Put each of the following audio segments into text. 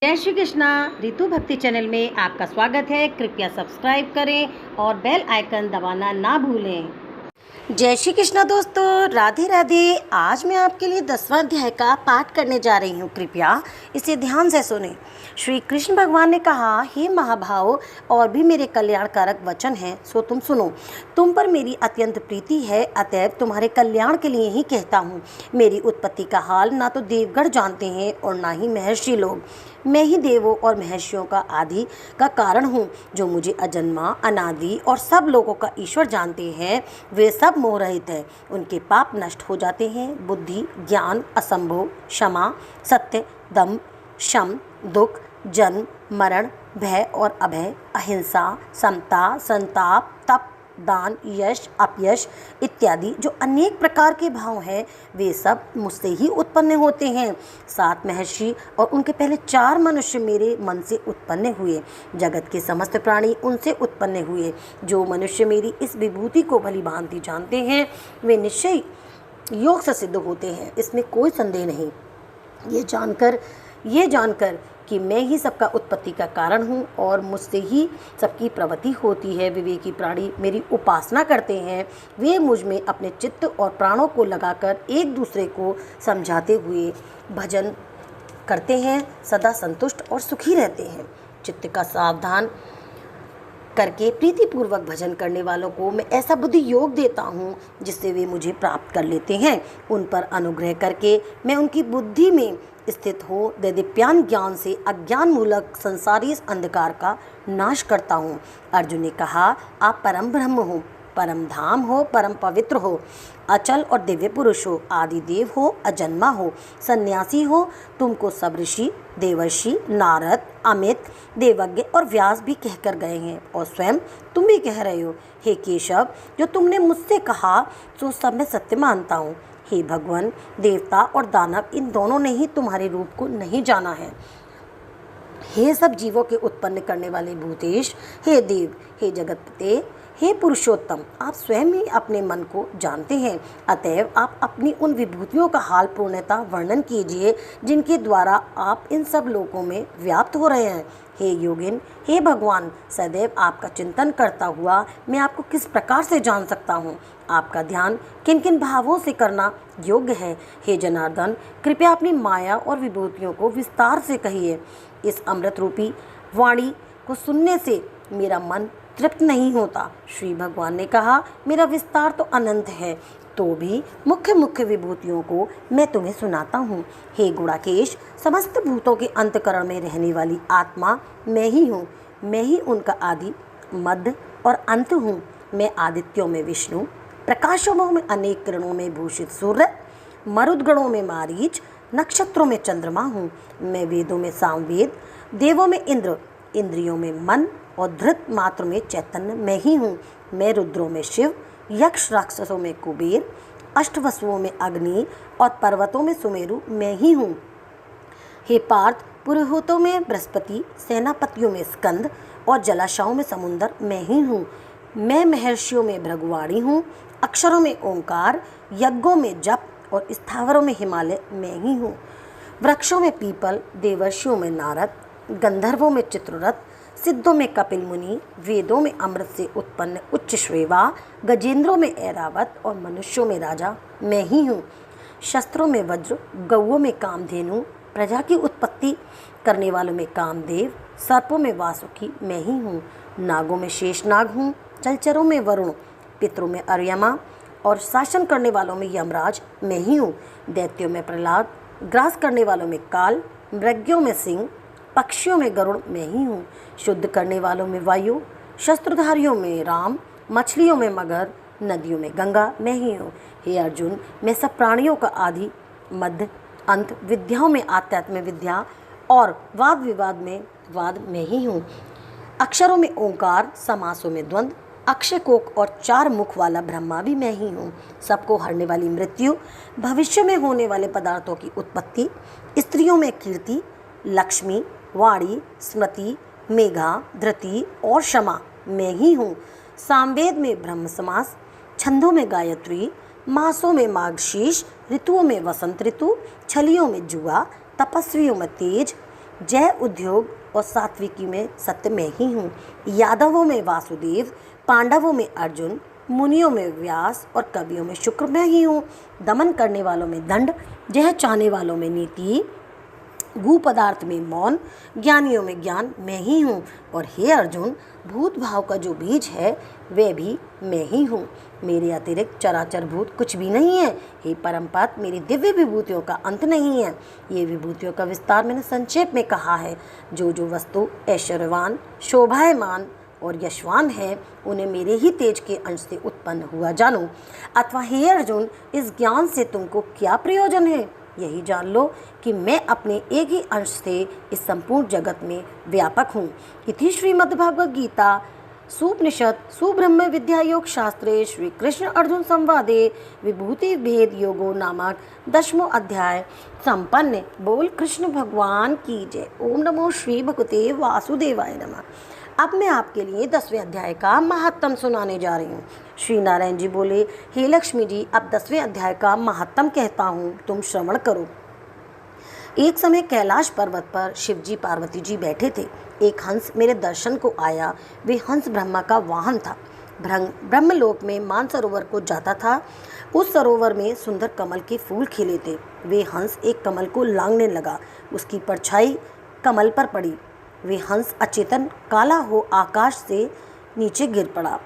जय श्री कृष्णा। रितु भक्ति चैनल में आपका स्वागत है। कृपया सब्सक्राइब करें और बेल आइकन दबाना ना भूलें। जय श्री कृष्णा दोस्तों, राधे राधे। आज मैं आपके लिए 10वां अध्याय का पाठ करने जा रही हूँ। कृपया इसे ध्यान से सुनें। श्री कृष्ण भगवान ने कहा, हे महाभाव, और भी मेरे कल्याणकारक वचन हैं, सो तुम सुनो। तुम पर मेरी अत्यंत प्रीति है, अतएव तुम्हारे कल्याण के लिए ही कहता हूँ। मेरी उत्पत्ति का हाल ना तो देवगण जानते हैं और ना ही महर्षि लोग। मैं ही देवों और महर्षियों का आदि का कारण हूँ। जो मुझे अजन्मा, अनादि और सब लोगों का ईश्वर जानते हैं, वे सब मोह रहित हैं। उनके पाप नष्ट हो जाते हैं। बुद्धि, ज्ञान, असंभव, क्षमा, सत्य, दम्भ, शम, दुख, जन्म, मरण, भय और अभय, अहिंसा, समता, संताप, तप, दान, यश, अपयश इत्यादि जो अनेक प्रकार के भाव हैं, वे सब मुझसे ही उत्पन्न होते हैं। 7 महर्षि और उनके पहले 4 मनुष्य मेरे मन से उत्पन्न हुए। जगत के समस्त प्राणी उनसे उत्पन्न हुए। जो मनुष्य मेरी इस विभूति को भली भांति जानते हैं, वे निश्चय योग से सिद्ध होते हैं, इसमें कोई संदेह नहीं। ये जानकर कि मैं ही सबका उत्पत्ति का कारण हूँ और मुझसे ही सबकी प्रवृत्ति होती है, विवेकी प्राणी मेरी उपासना करते हैं। वे मुझ में अपने चित्त और प्राणों को लगाकर एक दूसरे को समझाते हुए भजन करते हैं, सदा संतुष्ट और सुखी रहते हैं। चित्त का सावधान करके प्रीतिपूर्वक भजन करने वालों को मैं ऐसा बुद्धि योग देता हूँ जिससे वे मुझे प्राप्त कर लेते हैं। उन पर अनुग्रह करके मैं उनकी बुद्धि में स्थित हो दिव्यान ज्ञान से अज्ञान मूलक संसारी इस अंधकार का नाश करता हूँ। अर्जुन ने कहा, आप परम ब्रह्म हो, परम धाम हो, परम पवित्र हो, अचल और दिव्य पुरुष हो, आदि देव हो, अजन्मा हो, सन्यासी हो। तुमको सब ऋषि, देवर्षि, नारद, अमित, देवज्ञ और व्यास भी कहकर गए हैं और स्वयं तुम भी कह रहे हो। हे केशव, जो तुमने मुझसे कहा सो सब मैं सत्य मानता हूँ। हे भगवान, देवता और दानव इन दोनों ने ही तुम्हारे रूप को नहीं जाना है। हे सब जीवों के उत्पन्न करने वाले भूतेश, हे देव, हे जगतपते, हे पुरुषोत्तम, आप स्वयं ही अपने मन को जानते हैं। अतएव आप अपनी उन विभूतियों का हाल पूर्णतः वर्णन कीजिए जिनके द्वारा आप इन सब लोकों में व्याप्त हो रहे हैं। हे योगिन, हे भगवान, सदैव आपका चिंतन करता हुआ मैं आपको किस प्रकार से जान सकता हूँ? आपका ध्यान किन किन भावों से करना योग्य है? हे जनार्दन, कृपया अपनी माया और विभूतियों को विस्तार से कहिए। इस अमृत रूपी वाणी को सुनने से मेरा मन तृप्त नहीं होता। श्री भगवान ने कहा, मेरा विस्तार तो अनंत है, तो भी मुख्य मुख्य विभूतियों को मैं तुम्हें सुनाता हूँ। हे गुणाकेश, समस्त भूतों के अंतकरण में रहने वाली आत्मा मैं ही हूँ। मैं ही उनका आदि, मध्य और अंत हूँ। मैं आदित्यों में विष्णु, प्रकाशों में अनेक किरणों में भूषित सूर्य, मरुदगणों में मारीच, नक्षत्रों में चंद्रमा हूँ। मैं वेदों में सामवेद, देवों में इंद्र, इंद्रियों में मन और धृत मात्र में चैतन्य मैं ही हूँ। मैं रुद्रों में शिव, यक्ष राक्षसों में कुबेर, अष्टवसुओं में अग्नि और पर्वतों में सुमेरु मैं ही हूँ। हे पार्थ, पुरोहितों में बृहस्पति, सेनापतियों में स्कंद और जलाशयों में समुद्र मैं ही हूँ। मैं महर्षियों में भृगुवाणी हूँ, अक्षरों में ओंकार, यज्ञों में जप और स्थावरों में हिमालय मैं ही हूँ। वृक्षों में पीपल, देवर्षियों में नारद, गंधर्वों में चित्ररथ, सिद्धों में कपिल मुनि, वेदों में अमृत से उत्पन्न उच्च श्रेवा, गजेंद्रों में ऐरावत और मनुष्यों में राजा मैं ही हूँ। शस्त्रों में वज्र, गौओं में कामधेनु, प्रजा की उत्पत्ति करने वालों में कामदेव, सर्पों में वासुकी मैं ही हूँ। नागों में शेषनाग हूँ, जलचरों में वरुण, पितरों में अर्यमा और शासन करने वालों में यमराज मैं ही हूँ। दैत्यों में प्रहलाद, ग्रास करने वालों में काल, मृग्यों में सिंह, पक्षियों में गरुड़ मैं ही हूँ। शुद्ध करने वालों में वायु, शस्त्रधारियों में राम, मछलियों में मगर, नदियों में गंगा मैं ही हूँ। हे अर्जुन, मैं सब प्राणियों का आदि, मध्य, अंत, विद्याओं में आध्यात्म विद्या और वाद विवाद में वाद में ही हूँ। अक्षरों में ओंकार, समासों में द्वंद्व, अक्षय कोक और 4 मुख वाला ब्रह्मा भी मैं ही हूँ। सबको हरने वाली मृत्यु, भविष्य में होने वाले पदार्थों की उत्पत्ति, स्त्रियों में कीर्ति, लक्ष्मी, वाणी, स्मृति, मेघा, धृति और क्षमा मैं ही हूँ। सामवेद में ब्रह्म समास, छंदों में गायत्री, मासों में माघशीष, ऋतुओं में वसंत ऋतु, छलियों में जुआ, तपस्वियों में तेज, जय उद्योग और सात्विकी में सत्य मैं ही हूँ। यादवों में वासुदेव, पांडवों में अर्जुन, मुनियों में व्यास और कवियों में शुक्र मैं ही हूँ। दमन करने वालों में दंड, जय चाहने वालों में नीति, गू पदार्थ में मौन, ज्ञानियों में ज्ञान मैं ही हूँ। और हे अर्जुन, भूत भाव का जो बीज है वह भी मैं ही हूँ। मेरे अतिरिक्त चराचर भूत कुछ भी नहीं है। हे परमपात, मेरी दिव्य विभूतियों का अंत नहीं है। ये विभूतियों का विस्तार मैंने संक्षेप में कहा है। जो जो वस्तु ऐश्वर्यवान, शोभायमान और यशवान है, उन्हें मेरे ही तेज के अंश से उत्पन्न हुआ जानो। अथवा हे अर्जुन, इस ज्ञान से तुमको क्या प्रयोजन है? यही जान लो कि मैं अपने एक ही अंश से इस संपूर्ण जगत में व्यापक हूँ। इति श्रीमद्भगवद गीता सुपनिषद सुब्रह्म विद्या योग शास्त्रे श्री कृष्ण अर्जुन संवादे विभूति भेद योगो नामक 10वां अध्याय संपन्न। बोल कृष्ण भगवान की जय। ओम नमो श्री भगवते वासुदेवाय नमः। अब मैं आपके लिए 10वें अध्याय का महात्म सुनाने जा रही हूँ। श्री नारायण जी बोले, हे लक्ष्मी जी, अब 10वें अध्याय का महात्म कहता हूँ, तुम श्रवण करो। एक समय कैलाश पर्वत पर शिवजी पार्वती जी बैठे थे। एक हंस मेरे दर्शन को आया। वे हंस ब्रह्मा का वाहन था। ब्रह्मलोक में मानसरोवर को जाता था। उस सरोवर में सुंदर कमल के फूल खिले थे। वे हंस एक कमल को लांघने लगा। उसकी परछाई कमल पर पड़ी। वे हंस अचेतन काला हो आकाश से नीचे गिर पड़ा।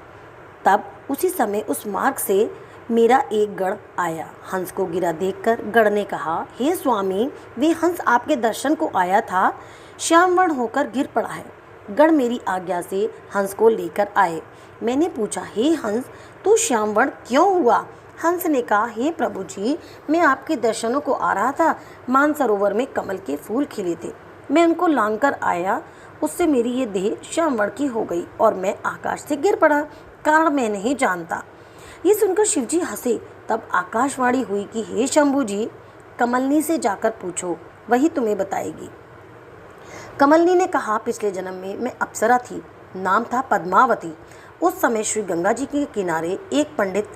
तब उसी समय उस मार्ग से मेरा एक गण आया। हंस को गिरा देखकर गण ने कहा, हे स्वामी, वे हंस आपके दर्शन को आया था, श्यामवर्ण होकर गिर पड़ा है। गण मेरी आज्ञा से हंस को लेकर आए। मैंने पूछा, हे हंस, तू श्यामवर्ण क्यों हुआ? हंस ने कहा, हे प्रभु जी, मैं आपके दर्शनों को आ रहा था। मानसरोवर में कमल के फूल खिले थे। मैं उनको लांघ कर आया। उससे मेरी ये देह श्यामवर्ण की हो गई और मैं आकाश से गिर पड़ा। कारण मैं नहीं जानता। ये सुनकर शिवजी हंसे। तब आकाशवाणी हुई कि हे शंभू जी, कमलनी से जाकर पूछो, वही तुम्हें बताएगी। कमलनी ने कहा, पिछले जन्म में मैं अप्सरा थी, नाम था पद्मावती। उस समय श्री गंगा जी के किनारे एक पंडित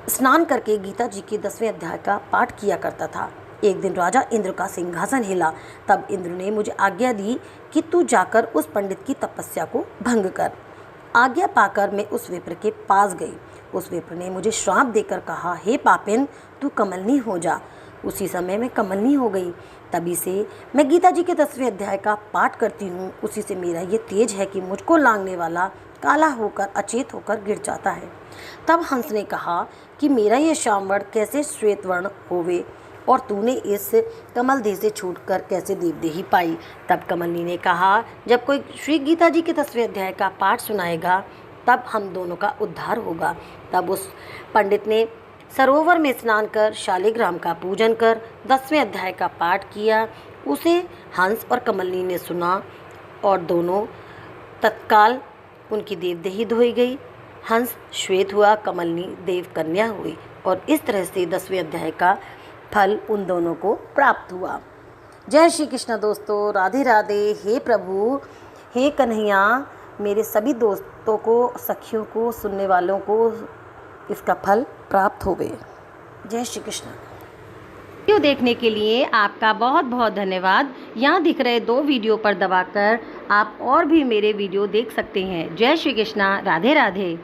स्नान करके गीता जी के 10वें अध्याय का पाठ किया करता था। एक दिन राजा इंद्र का सिंहासन हिला। तब इंद्र ने मुझे आज्ञा दी कि तू जाकर उस पंडित की तपस्या को भंग कर। आज्ञा पाकर मैं उस विप्र के पास गई। उस विप्र ने मुझे श्राप देकर कहा, हे पापिन, तू कमलनी हो जा। उसी समय मैं कमलनी हो गई। तभी से मैं गीता जी के 10वें अध्याय का पाठ करती हूँ। उसी से मेरा ये तेज है कि मुझको लांघने वाला काला होकर अचेत होकर गिर जाता है। तब हंस ने कहा कि मेरा ये श्यामवर्ण कैसे श्वेतवर्ण होवे और तूने इस कमल देह से छूटकर कैसे देवदेही पाई? तब कमलनी ने कहा, जब कोई श्री गीता जी के 10वें अध्याय का पाठ सुनाएगा तब हम दोनों का उद्धार होगा। तब उस पंडित ने सरोवर में स्नान कर शालिग्राम का पूजन कर 10वें अध्याय का पाठ किया। उसे हंस और कमलनी ने सुना और दोनों तत्काल उनकी देवदेही धोई गई। हंस श्वेत हुआ, कमलनी देव कन्या हुई और इस तरह से 10वें अध्याय का फल उन दोनों को प्राप्त हुआ। जय श्री कृष्ण दोस्तों, राधे राधे। हे प्रभु, हे कन्हैया, मेरे सभी दोस्तों को, सखियों को, सुनने वालों को इसका फल प्राप्त होवे। जय श्री कृष्ण। वीडियो देखने के लिए आपका बहुत बहुत धन्यवाद। यहाँ दिख रहे 2 वीडियो पर दबाकर आप और भी मेरे वीडियो देख सकते हैं। जय श्री कृष्ण, राधे राधे।